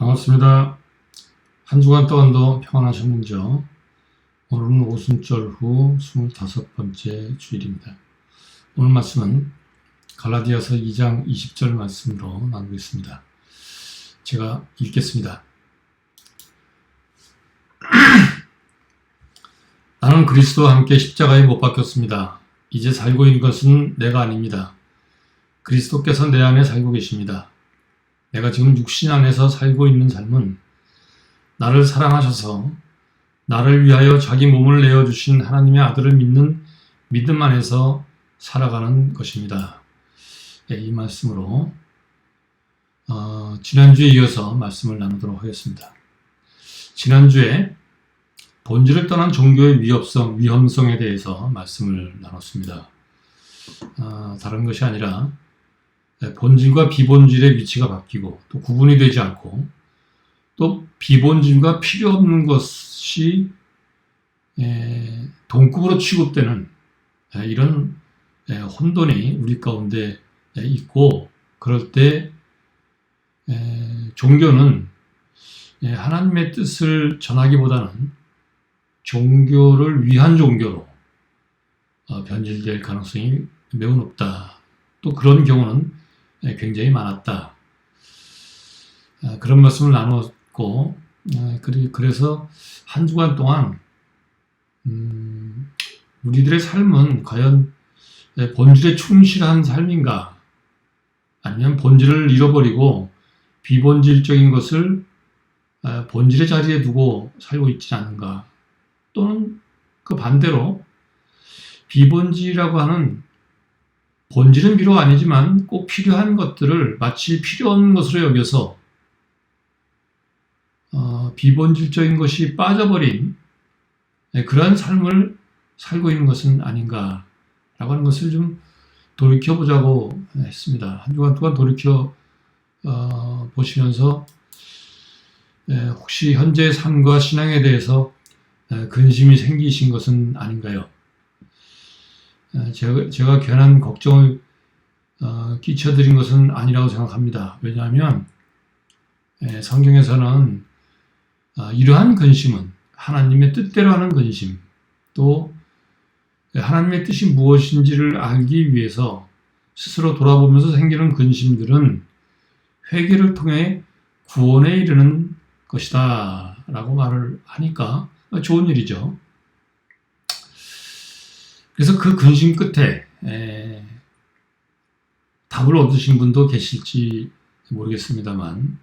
반갑습니다. 한 주간 동안도 평안하셨는지요? 오늘은 오순절 후 25번째 주일입니다. 오늘 말씀은 갈라디아서 2장 20절 말씀으로 나누겠습니다. 제가 읽겠습니다. 나는 그리스도와 함께 십자가에 못 박혔습니다. 이제 살고 있는 것은 내가 아닙니다. 그리스도께서 내 안에 살고 계십니다. 내가 지금 육신 안에서 살고 있는 삶은 나를 사랑하셔서 나를 위하여 자기 몸을 내어주신 하나님의 아들을 믿는 믿음 안에서 살아가는 것입니다. 이 말씀으로 지난주에 이어서 말씀을 나누도록 하겠습니다. 지난주에 본질을 떠난 종교의 위험성에 대해서 말씀을 나눴습니다. 다른 것이 아니라 본질과 비본질의 위치가 바뀌고 또 구분이 되지 않고 또 비본질과 필요 없는 것이 동급으로 취급되는 이런 혼돈이 우리 가운데 있고, 그럴 때 종교는 하나님의 뜻을 전하기보다는 종교를 위한 종교로 변질될 가능성이 매우 높다. 또 그런 경우는 굉장히 많았다. 그런 말씀을 나눴고, 그래서 한 주간 동안 우리들의 삶은 과연 본질에 충실한 삶인가, 아니면 본질을 잃어버리고 비본질적인 것을 본질의 자리에 두고 살고 있지 않은가, 또는 그 반대로 비본질이라고 하는 본질은 비록 아니지만 꼭 필요한 것들을 마치 필요 없는 것으로 여겨서 비본질적인 것이 빠져버린 그러한 삶을 살고 있는 것은 아닌가라고 하는 것을 좀 돌이켜보자고 했습니다. 한 주간 동안 돌이켜 보시면서 혹시 현재의 삶과 신앙에 대해서 근심이 생기신 것은 아닌가요? 제가 괜한 걱정을 끼쳐드린 것은 아니라고 생각합니다. 왜냐하면 성경에서는 이러한 근심은 하나님의 뜻대로 하는 근심, 또 하나님의 뜻이 무엇인지를 알기 위해서 스스로 돌아보면서 생기는 근심들은 회개를 통해 구원에 이르는 것이다 라고 말을 하니까 좋은 일이죠. 그래서 그 근심 끝에 답을 얻으신 분도 계실지 모르겠습니다만,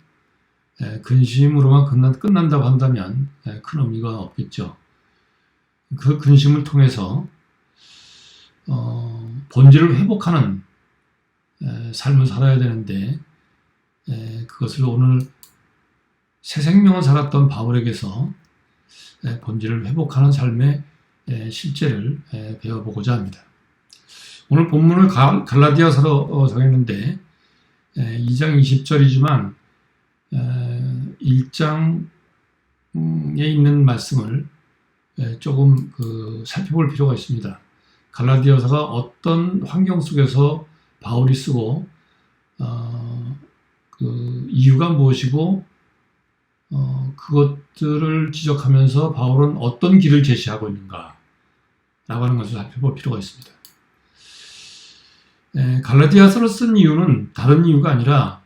근심으로만 끝난다고 한다면 큰 의미가 없겠죠. 그 근심을 통해서 본질을 회복하는 삶을 살아야 되는데, 그것을 오늘 새 생명을 살았던 바울에게서 본질을 회복하는 삶의 실제를 배워보고자 합니다. 오늘 본문을 갈라디아서로 정했는데 2장 20절이지만 1장에 있는 말씀을 조금 살펴볼 필요가 있습니다. 갈라디아서가 어떤 환경 속에서 바울이 쓰고 그 이유가 무엇이고 그것들을 지적하면서 바울은 어떤 길을 제시하고 있는가 라고 하는 것을 살펴볼 필요가 있습니다. 갈라디아서를 쓴 이유는 다른 이유가 아니라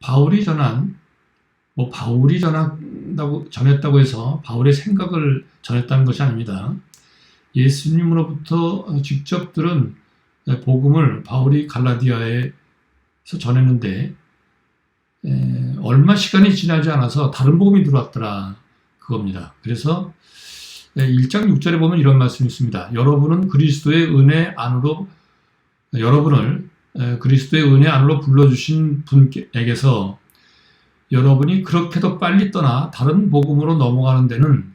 바울이 전했다고 해서 바울의 생각을 전했다는 것이 아닙니다. 예수님으로부터 직접 들은 복음을 바울이 갈라디아에서 전했는데 얼마 시간이 지나지 않아서 다른 복음이 들어왔더라, 그겁니다. 그래서 1장 6절에 보면 이런 말씀이 있습니다. 여러분을 그리스도의 은혜 안으로 불러주신 분에게서 여러분이 그렇게도 빨리 떠나 다른 복음으로 넘어가는 데는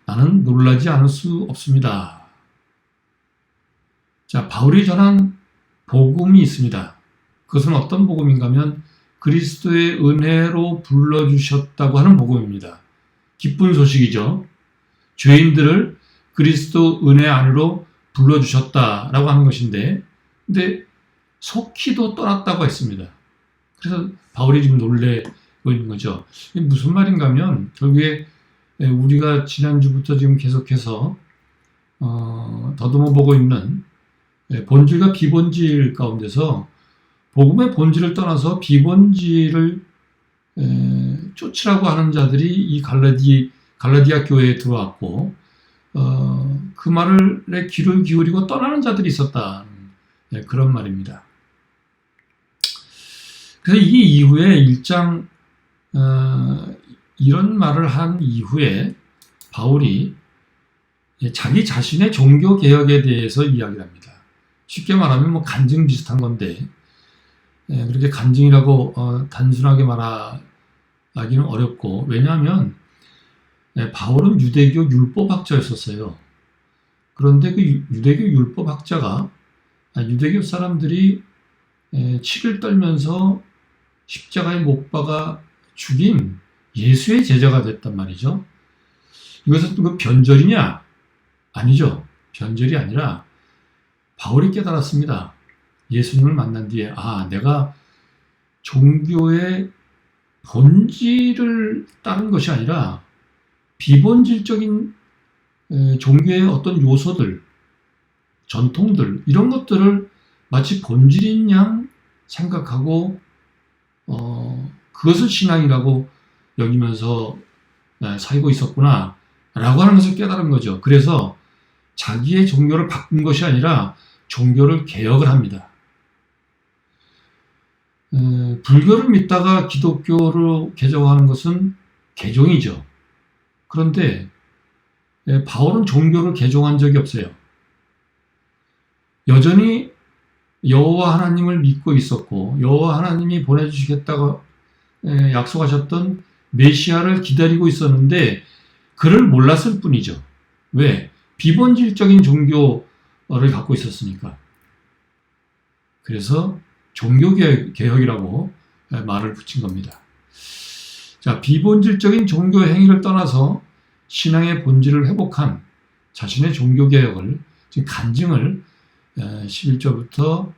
나는 놀라지 않을 수 없습니다. 자, 바울이 전한 복음이 있습니다. 그것은 어떤 복음인가 하면 그리스도의 은혜로 불러주셨다고 하는 복음입니다. 기쁜 소식이죠. 죄인들을 그리스도 은혜 안으로 불러주셨다라고 하는 것인데, 근데 속히도 떠났다고 했습니다. 그래서 바울이 지금 놀래고 있는 거죠. 이게 무슨 말인가 하면 결국에 우리가 지난주부터 지금 계속해서 더듬어 보고 있는 본질과 비본질 가운데서 복음의 본질을 떠나서 비본질을 쫓으라고 하는 자들이 이 갈라디아 교회에 들어왔고 그 말에 귀를 기울이고 떠나는 자들이 있었다. 그런 말입니다. 그래서 이 이후에 1장 이런 말을 한 이후에 바울이 자기 자신의 종교 개혁에 대해서 이야기를 합니다. 쉽게 말하면 뭐 간증 비슷한 건데 그렇게 간증이라고 단순하게 말하기는 어렵고, 왜냐하면 바울은 유대교 율법학자였었어요. 그런데 그 유대교 율법학자가 유대교 사람들이 치를 떨면서 십자가에 못 박아 죽인 예수의 제자가 됐단 말이죠. 이것은 그 변절이냐? 아니죠. 변절이 아니라 바울이 깨달았습니다. 예수님을 만난 뒤에 내가 종교의 본질을 따른 것이 아니라 비본질적인 종교의 어떤 요소들, 전통들, 이런 것들을 마치 본질인 양 생각하고 그것을 신앙이라고 여기면서 살고 있었구나 라고 하는 것을 깨달은 거죠. 그래서 자기의 종교를 바꾼 것이 아니라 종교를 개혁을 합니다. 불교를 믿다가 기독교로 개종하는 것은 개종이죠. 그런데 바울은 종교를 개종한 적이 없어요. 여전히 여호와 하나님을 믿고 있었고 여호와 하나님이 보내주시겠다고 약속하셨던 메시아를 기다리고 있었는데 그를 몰랐을 뿐이죠. 왜? 비본질적인 종교를 갖고 있었으니까. 그래서 종교개혁이라고 말을 붙인 겁니다. 자, 비본질적인 종교 행위를 떠나서 신앙의 본질을 회복한 자신의 종교개혁을, 지금 간증을 11절부터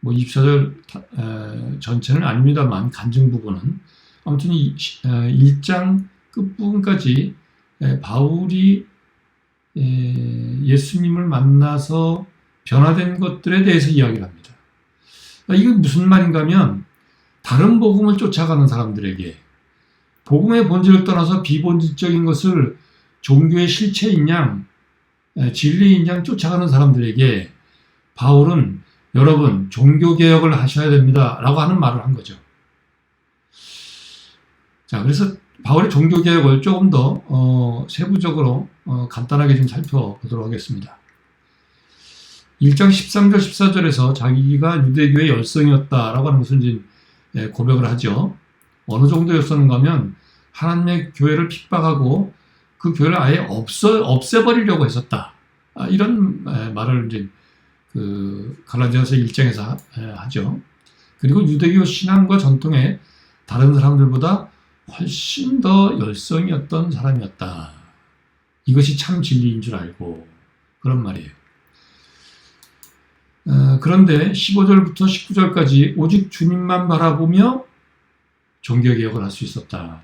24절 전체는 아닙니다만 간증 부분은 아무튼 1장 끝부분까지 바울이 예수님을 만나서 변화된 것들에 대해서 이야기를 합니다. 이게 무슨 말인가 하면 다른 복음을 쫓아가는 사람들에게 복음의 본질을 떠나서 비본질적인 것을 종교의 실체인 양, 진리인 양 쫓아가는 사람들에게 바울은 여러분 종교개혁을 하셔야 됩니다 라고 하는 말을 한 거죠. 자, 그래서 바울의 종교개혁을 조금 더 세부적으로 간단하게 좀 살펴보도록 하겠습니다. 1장 13절 14절에서 자기가 유대교의 열성이었다라고 하는 것을 이제 고백을 하죠. 어느 정도였었는가 하면 하나님의 교회를 핍박하고 그 교회를 아예 없애버리려고 했었다. 이런 말을 이제 그 갈라디아서 1장에서 하죠. 그리고 유대교 신앙과 전통에 다른 사람들보다 훨씬 더 열성이었던 사람이었다. 이것이 참 진리인 줄 알고 그런 말이에요. 그런데 15절부터 19절까지 오직 주님만 바라보며 종교개혁을 할 수 있었다.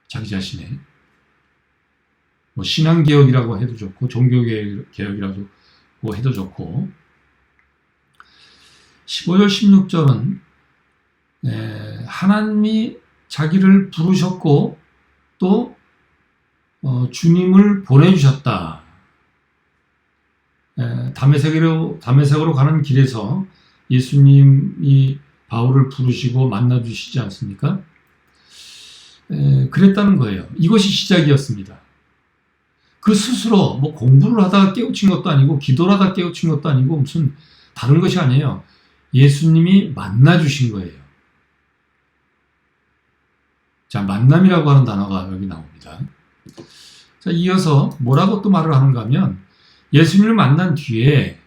자기 자신의 신앙개혁이라고 해도 좋고 종교개혁이라고 해도 좋고 15절 16절은 하나님이 자기를 부르셨고 또 주님을 보내주셨다. 다메섹으로 가는 길에서 예수님이 바울을 부르시고 만나주시지 않습니까? 그랬다는 거예요. 이것이 시작이었습니다. 그 스스로 뭐 공부를 하다가 깨우친 것도 아니고 기도를 하다가 깨우친 것도 아니고 무슨 다른 것이 아니에요. 예수님이 만나주신 거예요. 자, 만남이라고 하는 단어가 여기 나옵니다. 자, 이어서 뭐라고 또 말을 하는가 하면 예수님을 만난 뒤에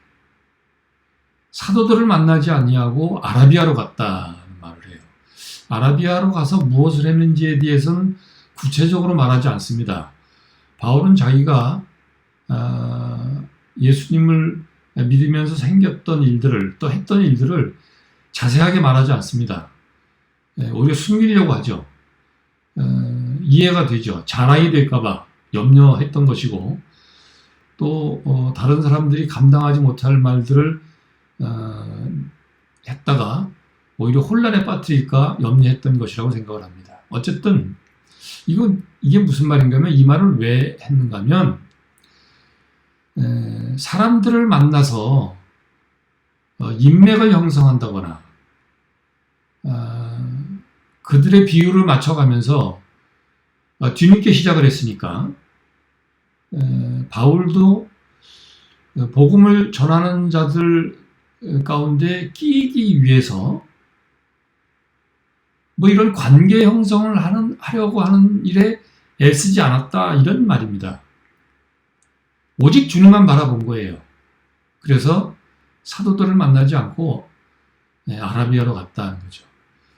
사도들을 만나지 아니하고 아라비아로 갔다는 말을 해요. 아라비아로 가서 무엇을 했는지에 대해서는 구체적으로 말하지 않습니다. 바울은 자기가 예수님을 믿으면서 생겼던 일들을 또 했던 일들을 자세하게 말하지 않습니다. 오히려 숨기려고 하죠. 이해가 되죠. 자랑이 될까봐 염려했던 것이고, 또 다른 사람들이 감당하지 못할 말들을 했다가 오히려 혼란에 빠뜨릴까 염려했던 것이라고 생각을 합니다. 어쨌든 이게 무슨 말인가 하면, 이 말을 왜 했는가 하면, 사람들을 만나서 인맥을 형성한다거나 그들의 비율을 맞춰가면서 뒤늦게 시작을 했으니까, 바울도 복음을 전하는 자들 가운데 끼기 위해서 뭐 이런 관계 형성을 하려고 하는 일에 애쓰지 않았다, 이런 말입니다. 오직 주님만 바라본 거예요. 그래서 사도들을 만나지 않고 아라비아로 갔다는 거죠.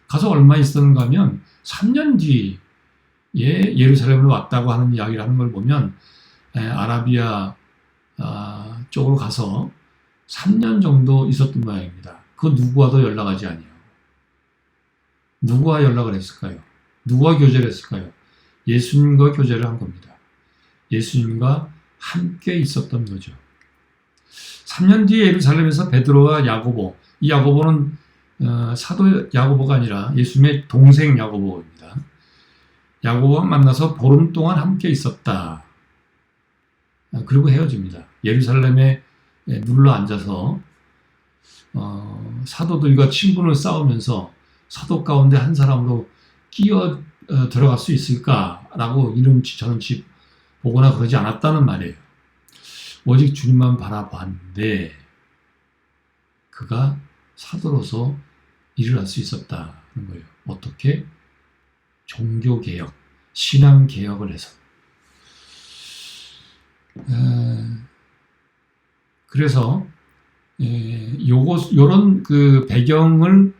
가서 얼마 있었는가 하면 3년 뒤에 예루살렘으로 왔다고 하는 이야기를 하는 걸 보면, 아라비아 쪽으로 가서 3년 정도 있었던 모양입니다. 그 누구와도 연락하지 아니하고. 누구와 연락을 했을까요? 누구와 교제를 했을까요? 예수님과 교제를 한 겁니다. 예수님과 함께 있었던 거죠. 3년 뒤에 예루살렘에서 베드로와 야고보, 이 야고보는 사도 야고보가 아니라 예수님의 동생 야고보입니다. 야고보와 만나서 보름 동안 함께 있었다. 그리고 헤어집니다. 예루살렘에 눌러 앉아서 사도들과 친분을 쌓으면서 사도 가운데 한 사람으로 끼어 들어갈 수 있을까라고 이런지 저런지 보거나 그러지 않았다는 말이에요. 오직 주님만 바라봤는데 그가 사도로서 일을 할 수 있었다는 거예요. 어떻게? 종교개혁, 신앙개혁을 해서. 그래서 요런 그 배경을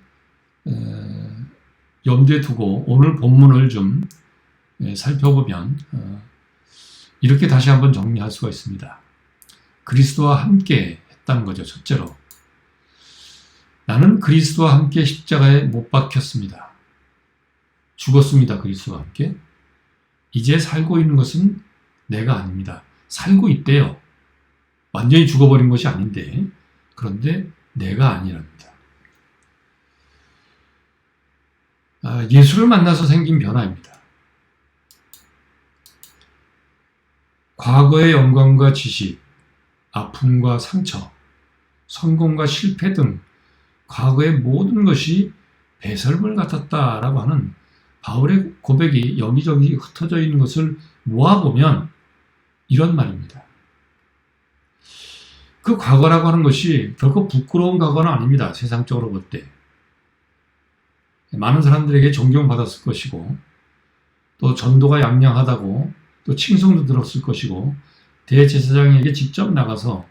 염두에 두고 오늘 본문을 좀 살펴보면 이렇게 다시 한번 정리할 수가 있습니다. 그리스도와 함께 했다는 거죠. 첫째로, 나는 그리스도와 함께 십자가에 못 박혔습니다. 죽었습니다. 그리스도와 함께. 이제 살고 있는 것은 내가 아닙니다. 살고 있대요. 완전히 죽어버린 것이 아닌데, 그런데 내가 아니랍니다. 예수를 만나서 생긴 변화입니다. 과거의 영광과 지식, 아픔과 상처, 성공과 실패 등 과거의 모든 것이 배설물 같았다라고 하는 바울의 고백이 여기저기 흩어져 있는 것을 모아보면 이런 말입니다. 그 과거라고 하는 것이 결코 부끄러운 과거는 아닙니다. 세상적으로 볼 때. 많은 사람들에게 존경받았을 것이고, 또 전도가 양양하다고 또 칭송도 들었을 것이고, 대제사장에게 직접 나가서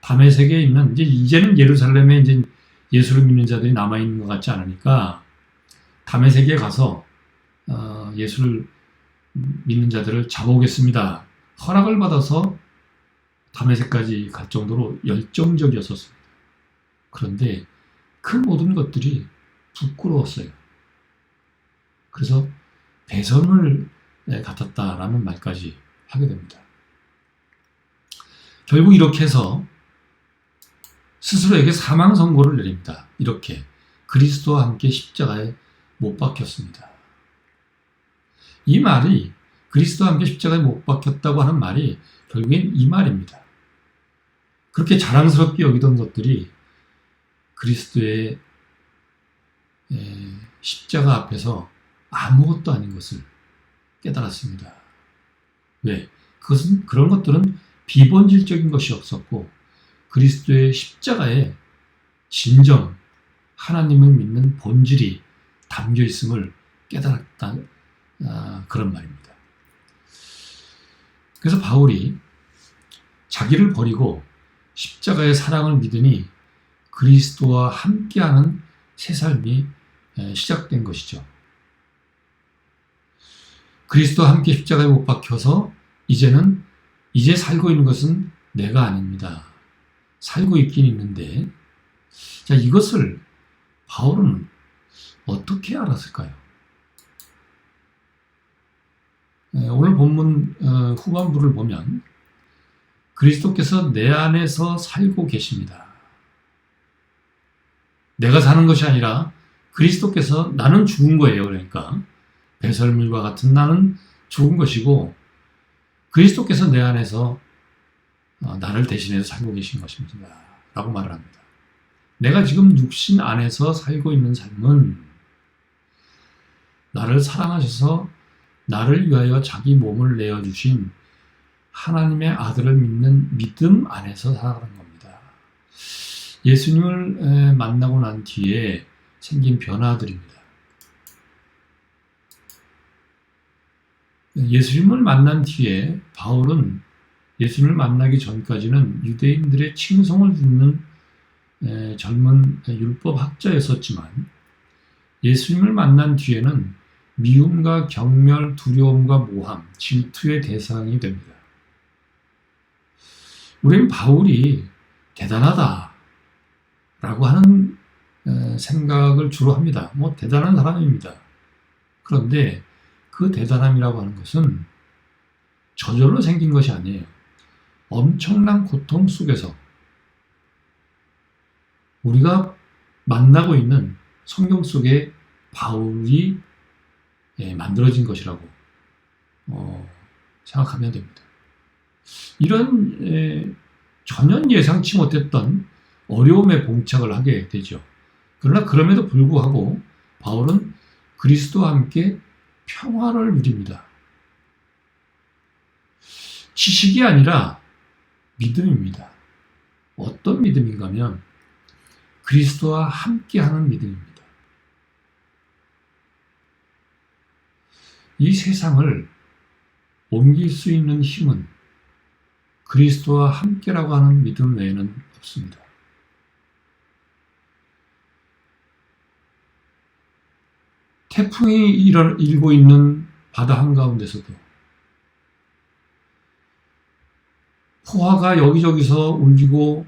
다메섹에 있는, 이제는 예루살렘에 이제 예수를 믿는 자들이 남아있는 것 같지 않으니까 다메섹에 가서 예수를 믿는 자들을 잡아오겠습니다. 허락을 받아서 다메섹까지 갈 정도로 열정적이었었습니다. 그런데 그 모든 것들이 부끄러웠어요. 그래서 배설물 같았다라는 말까지 하게 됩니다. 결국 이렇게 해서 스스로에게 사망 선고를 내립니다. 이렇게 그리스도와 함께 십자가에 못 박혔습니다. 이 말이, 그리스도와 함께 십자가에 못 박혔다고 하는 말이 결국엔 이 말입니다. 그렇게 자랑스럽게 여기던 것들이 그리스도의 십자가 앞에서 아무것도 아닌 것을 깨달았습니다. 왜? 그런 것들은 비본질적인 것이 없었고, 그리스도의 십자가에 진정 하나님을 믿는 본질이 담겨 있음을 깨달았다, 그런 말입니다. 그래서 바울이 자기를 버리고 십자가의 사랑을 믿으니 그리스도와 함께하는 새 삶이 시작된 것이죠. 그리스도와 함께 십자가에 못 박혀서 이제 살고 있는 것은 내가 아닙니다. 살고 있긴 있는데, 자, 이것을 바울은 어떻게 알았을까요? 오늘 본문 후반부를 보면 그리스도께서 내 안에서 살고 계십니다. 내가 사는 것이 아니라 그리스도께서, 나는 죽은 거예요. 그러니까 배설물과 같은 나는 죽은 것이고 그리스도께서 내 안에서 나를 대신해서 살고 계신 것입니다. 라고 말을 합니다. 내가 지금 육신 안에서 살고 있는 삶은 나를 사랑하셔서 나를 위하여 자기 몸을 내어주신 하나님의 아들을 믿는 믿음 안에서 살아가는 겁니다. 예수님을 만나고 난 뒤에 생긴 변화들입니다. 예수님을 만난 뒤에 바울은 예수님을 만나기 전까지는 유대인들의 칭송을 듣는 젊은 율법학자였었지만 예수님을 만난 뒤에는 미움과 경멸, 두려움과 모함, 질투의 대상이 됩니다. 우리는 바울이 대단하다 라고 하는 생각을 주로 합니다. 대단한 사람입니다. 그런데 그 대단함이라고 하는 것은 저절로 생긴 것이 아니에요. 엄청난 고통 속에서 우리가 만나고 있는 성경 속에 바울이 만들어진 것이라고 생각하면 됩니다. 이런 전혀 예상치 못했던 어려움에 봉착을 하게 되죠. 그러나 그럼에도 불구하고 바울은 그리스도와 함께 평화를 누립니다. 지식이 아니라 믿음입니다. 어떤 믿음인가 하면 그리스도와 함께하는 믿음입니다. 이 세상을 옮길 수 있는 힘은 그리스도와 함께라고 하는 믿음 외에는 없습니다. 태풍이 일고 있는 바다 한가운데서도 포화가 여기저기서 울리고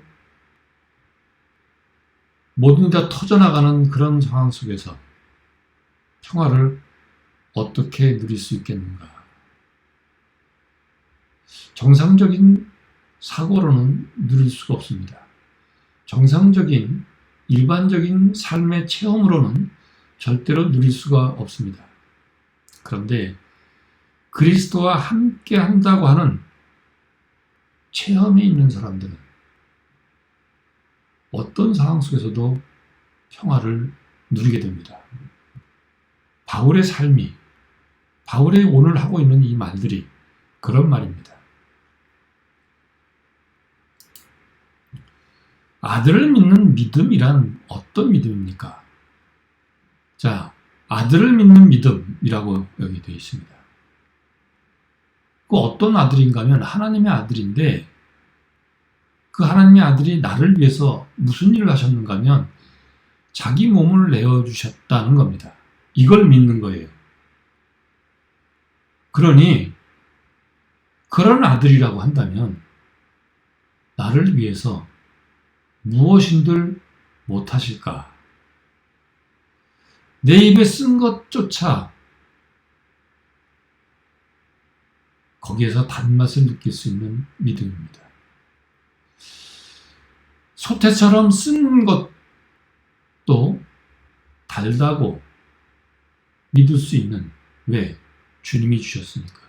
모든 게 다 터져나가는 그런 상황 속에서 평화를 어떻게 누릴 수 있겠는가? 정상적인 사고로는 누릴 수가 없습니다. 정상적인 일반적인 삶의 체험으로는 절대로 누릴 수가 없습니다. 그런데 그리스도와 함께 한다고 하는 체험이 있는 사람들은 어떤 상황 속에서도 평화를 누리게 됩니다. 바울의 삶이, 바울의 오늘 하고 있는 이 말들이 그런 말입니다. 아들을 믿는 믿음이란 어떤 믿음입니까? 자, 아들을 믿는 믿음이라고 여기 되어 있습니다. 그 어떤 아들인가 하면 하나님의 아들인데 그 하나님의 아들이 나를 위해서 무슨 일을 하셨는가 하면 자기 몸을 내어주셨다는 겁니다. 이걸 믿는 거예요. 그러니 그런 아들이라고 한다면 나를 위해서 무엇인들 못하실까? 내 입에 쓴 것조차 거기에서 단맛을 느낄 수 있는 믿음입니다. 소태처럼 쓴 것도 달다고 믿을 수 있는, 왜? 주님이 주셨으니까.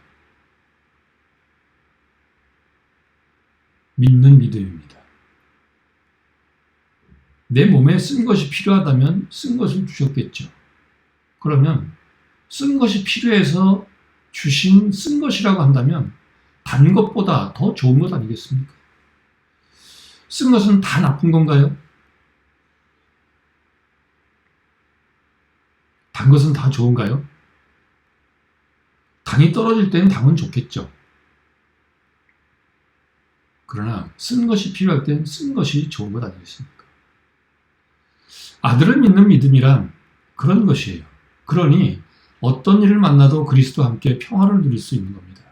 믿는 믿음입니다. 내 몸에 쓴 것이 필요하다면 쓴 것을 주셨겠죠. 그러면 쓴 것이 필요해서 주신 쓴 것이라고 한다면 단 것보다 더 좋은 것 아니겠습니까? 쓴 것은 다 나쁜 건가요? 단 것은 다 좋은가요? 당이 떨어질 때는 당은 좋겠죠. 그러나 쓴 것이 필요할 땐 쓴 것이 좋은 것 아니겠습니까? 아들을 믿는 믿음이란 그런 것이에요. 그러니 어떤 일을 만나도 그리스도와 함께 평화를 누릴 수 있는 겁니다.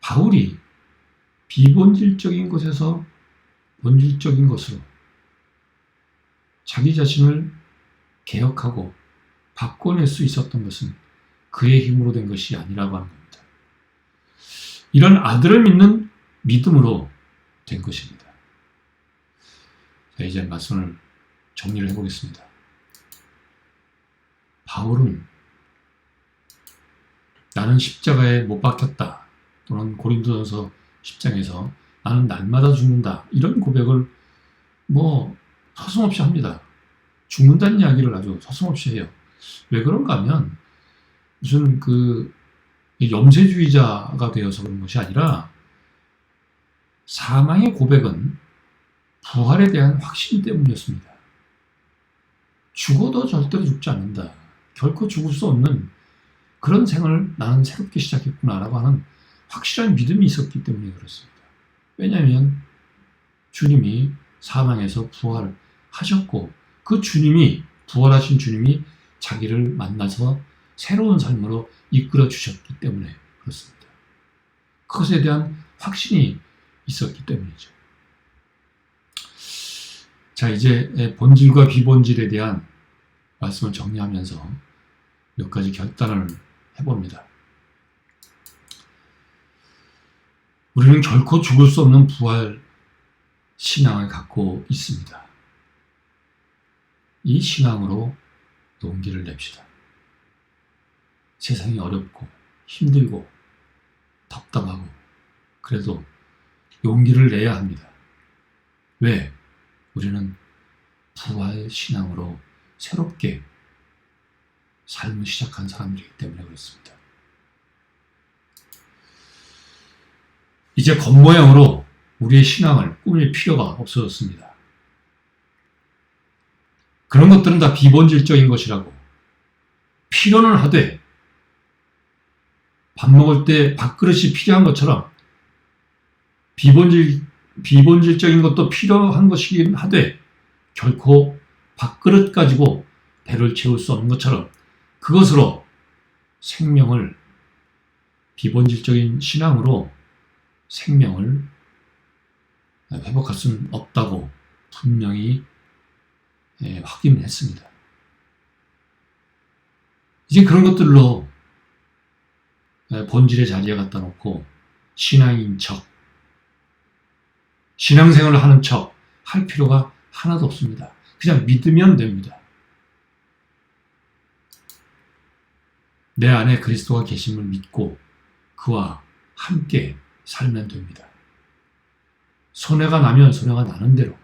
바울이 비본질적인 것에서 본질적인 것으로 자기 자신을 개혁하고 바꿔낼 수 있었던 것은 그의 힘으로 된 것이 아니라고 하는 겁니다. 이런 아들을 믿는 믿음으로 된 것입니다. 자, 이제 말씀을 정리를 해보겠습니다. 바울은 나는 십자가에 못 박혔다, 또는 고린도전서 10장에서 나는 날마다 죽는다, 이런 고백을 서슴없이 합니다. 죽는다는 이야기를 아주 서슴없이 해요. 왜 그런가 하면 무슨 염세주의자가 되어서 그런 것이 아니라 사망의 고백은 부활에 대한 확신 때문이었습니다. 죽어도 절대로 죽지 않는다, 결코 죽을 수 없는 그런 생을 나는 새롭게 시작했구나라고 하는 확실한 믿음이 있었기 때문에 그렇습니다. 왜냐하면 주님이 사망에서 부활하셨고, 그 주님이, 부활하신 주님이 자기를 만나서 새로운 삶으로 이끌어 주셨기 때문에 그렇습니다. 그것에 대한 확신이 있었기 때문이죠. 자, 이제 본질과 비본질에 대한 말씀을 정리하면서 몇 가지 결단을 해봅니다. 우리는 결코 죽을 수 없는 부활 신앙을 갖고 있습니다. 이 신앙으로 용기를 냅시다. 세상이 어렵고 힘들고 답답하고 그래도 용기를 내야 합니다. 왜? 우리는 부활 신앙으로 새롭게 삶을 시작한 사람들이기 때문에 그렇습니다. 이제 겉모양으로 우리의 신앙을 꾸밀 필요가 없어졌습니다. 그런 것들은 다 비본질적인 것이라고. 필요는 하되 밥 먹을 때 밥그릇이 필요한 것처럼 비본질적인 것도 필요한 것이긴 하되 결코 밥그릇 가지고 배를 채울 수 없는 것처럼 그것으로 생명을, 비본질적인 신앙으로 생명을 회복할 수는 없다고 분명히 확인했습니다. 이제 그런 것들로 본질의 자리에 갖다 놓고 신앙인 척, 신앙생활을 하는 척 할 필요가 하나도 없습니다. 그냥 믿으면 됩니다. 내 안에 그리스도가 계심을 믿고 그와 함께 살면 됩니다. 손해가 나면 손해가 나는 대로,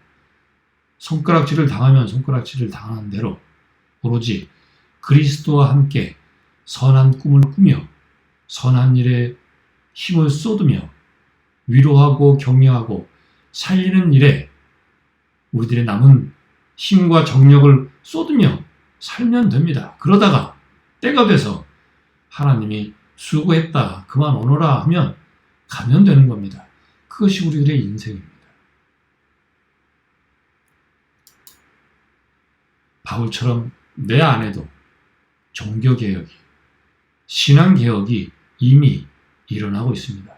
손가락질을 당하면 손가락질을 당하는 대로 오로지 그리스도와 함께 선한 꿈을 꾸며 선한 일에 힘을 쏟으며 위로하고 격려하고 살리는 일에 우리들의 남은 힘과 정력을 쏟으며 살면 됩니다. 그러다가 때가 돼서 하나님이 수고했다, 그만 오너라 하면 가면 되는 겁니다. 그것이 우리들의 인생입니다. 바울처럼 내 안에도 종교개혁이, 신앙개혁이 이미 일어나고 있습니다.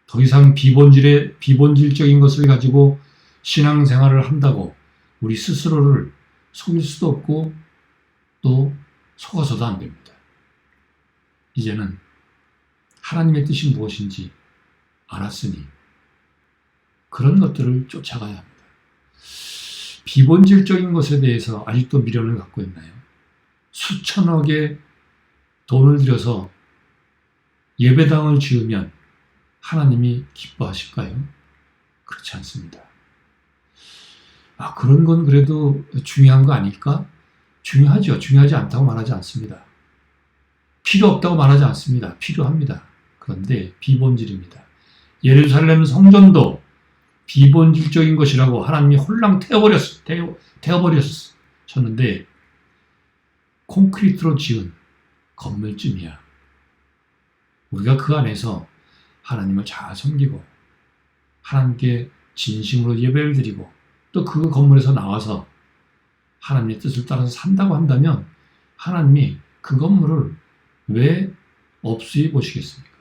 더 이상 비본질적인 것을 가지고 신앙생활을 한다고 우리 스스로를 속일 수도 없고 또 속아서도 안 됩니다. 이제는 하나님의 뜻이 무엇인지 알았으니 그런 것들을 쫓아가야 합니다. 비본질적인 것에 대해서 아직도 미련을 갖고 있나요? 수천억의 돈을 들여서 예배당을 지으면 하나님이 기뻐하실까요? 그렇지 않습니다. 그런 건 그래도 중요한 거 아닐까? 중요하죠. 중요하지 않다고 말하지 않습니다. 필요 없다고 말하지 않습니다. 필요합니다. 그런데 비본질입니다. 예루살렘 성전도 비본질적인 것이라고 하나님이 홀랑 태워버렸었는데 콘크리트로 지은 건물쯤이야. 우리가 그 안에서 하나님을 잘 섬기고 하나님께 진심으로 예배를 드리고 또 그 건물에서 나와서 하나님의 뜻을 따라서 산다고 한다면 하나님이 그 건물을 왜 없이 보시겠습니까?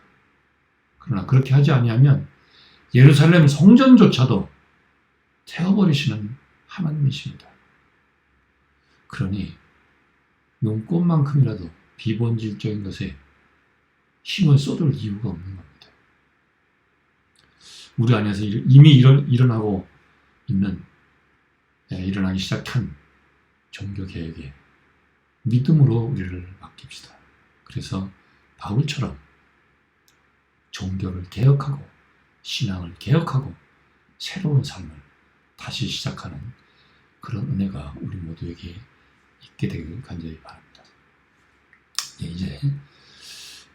그러나 그렇게 하지 아니하면 예루살렘 성전조차도 태워버리시는 하나님이십니다. 그러니 눈꽃만큼이라도 비본질적인 것에 힘을 쏟을 이유가 없는 겁니다. 우리 안에서 이미 일어나고 있는, 일어나기 시작한 종교개혁에 믿음으로 우리를 맡깁시다. 그래서 바울처럼 종교를 개혁하고 신앙을 개혁하고 새로운 삶을 다시 시작하는 그런 은혜가 우리 모두에게 있게 되길 간절히 바랍니다. 이제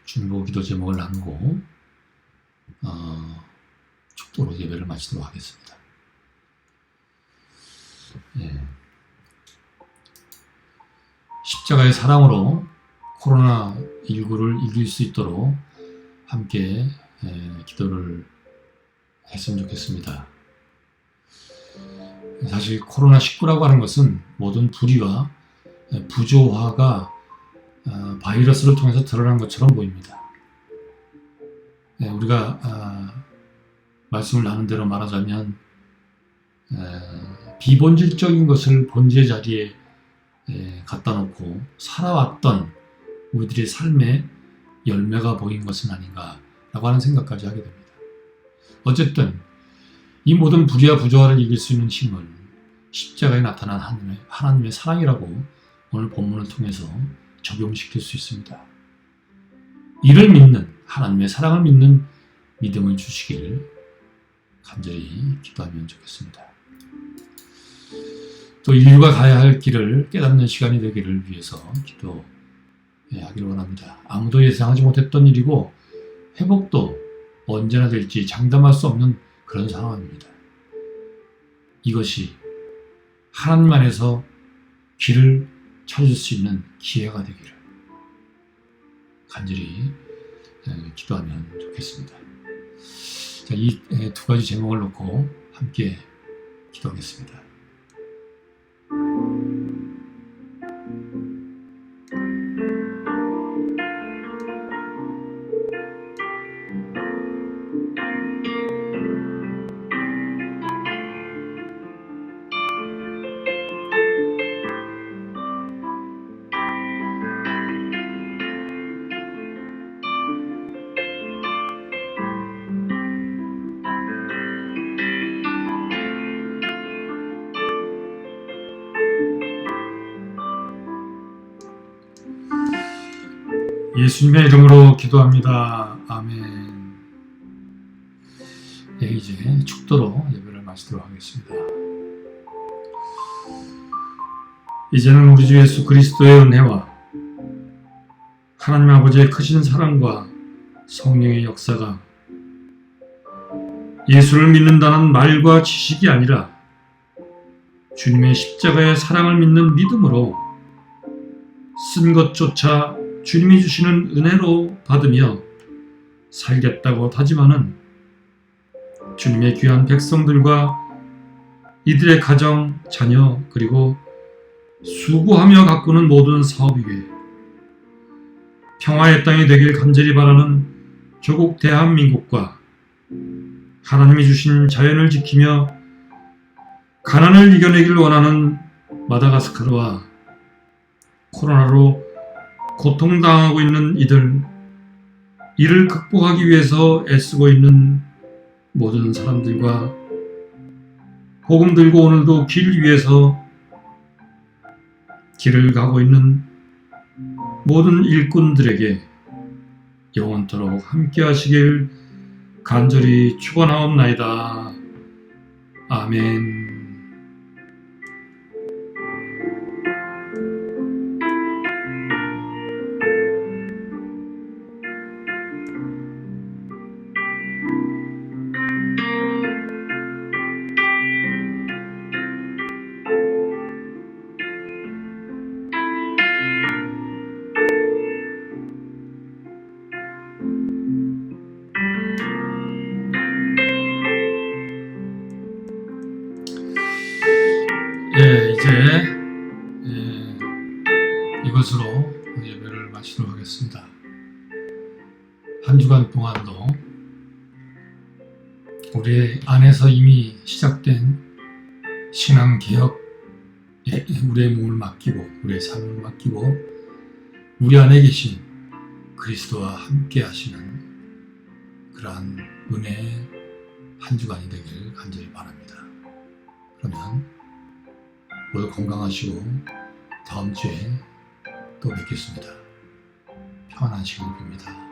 중보 기도 제목을 나누고 축도로 예배를 마치도록 하겠습니다. 십자가의 사랑으로 코로나19를 이길 수 있도록 함께 기도를 했으면 좋겠습니다. 사실 코로나19라고 하는 것은 모든 불의와 부조화가 바이러스를 통해서 드러난 것처럼 보입니다. 우리가 말씀을 나눈 대로 말하자면 비본질적인 것을 본질 자리에 갖다 놓고 살아왔던 우리들의 삶의 열매가 보인 것은 아닌가라고 하는 생각까지 하게 됩니다. 어쨌든 이 모든 불의와 부조화를 이길 수 있는 힘을 십자가에 나타난 하나님의 사랑이라고 오늘 본문을 통해서 적용시킬 수 있습니다. 이를 믿는, 하나님의 사랑을 믿는 믿음을 주시길 간절히 기도하면 좋겠습니다. 또 인류가 가야 할 길을 깨닫는 시간이 되기를 위해서 기도하기를 원합니다. 아무도 예상하지 못했던 일이고 회복도 언제나 될지 장담할 수 없는 그런 상황입니다. 이것이 하나님 안에서 길을 찾을 수 있는 기회가 되기를 간절히 기도하면 좋겠습니다. 자, 이 두 가지 제목을 놓고 함께 기도하겠습니다. 예수님의 이름으로 기도합니다. 아멘. 이제 축도로 예배를 마치도록 하겠습니다. 이제는 우리 주 예수 그리스도의 은혜와 하나님 아버지의 크신 사랑과 성령의 역사가 예수를 믿는다는 말과 지식이 아니라 주님의 십자가의 사랑을 믿는 믿음으로 쓴 것조차 주님이 주시는 은혜로 받으며 살겠다고 다짐하는 주님의 귀한 백성들과 이들의 가정, 자녀, 그리고 수고하며 가꾸는 모든 사업 위에 평화의 땅이 되길 간절히 바라는 조국 대한민국과 하나님이 주신 자연을 지키며 가난을 이겨내길 원하는 마다가스카르와 코로나로 고통당하고 있는 이를 극복하기 위해서 애쓰고 있는 모든 사람들과 복음 들고 오늘도 길 위에서 길을 가고 있는 모든 일꾼들에게 영원토록 함께 하시길 간절히 축원하옵나이다. 아멘. 이제 이것으로 예배를 마치도록 하겠습니다. 한 주간 동안도 우리 안에서 이미 시작된 신앙개혁에 우리의 몸을 맡기고 우리의 삶을 맡기고 우리 안에 계신 그리스도와 함께 하시는 그러한 은혜의 한 주간이 되길 간절히 바랍니다. 그러면 모두 건강하시고 다음 주에 또 뵙겠습니다. 평안한 시간을 빕니다.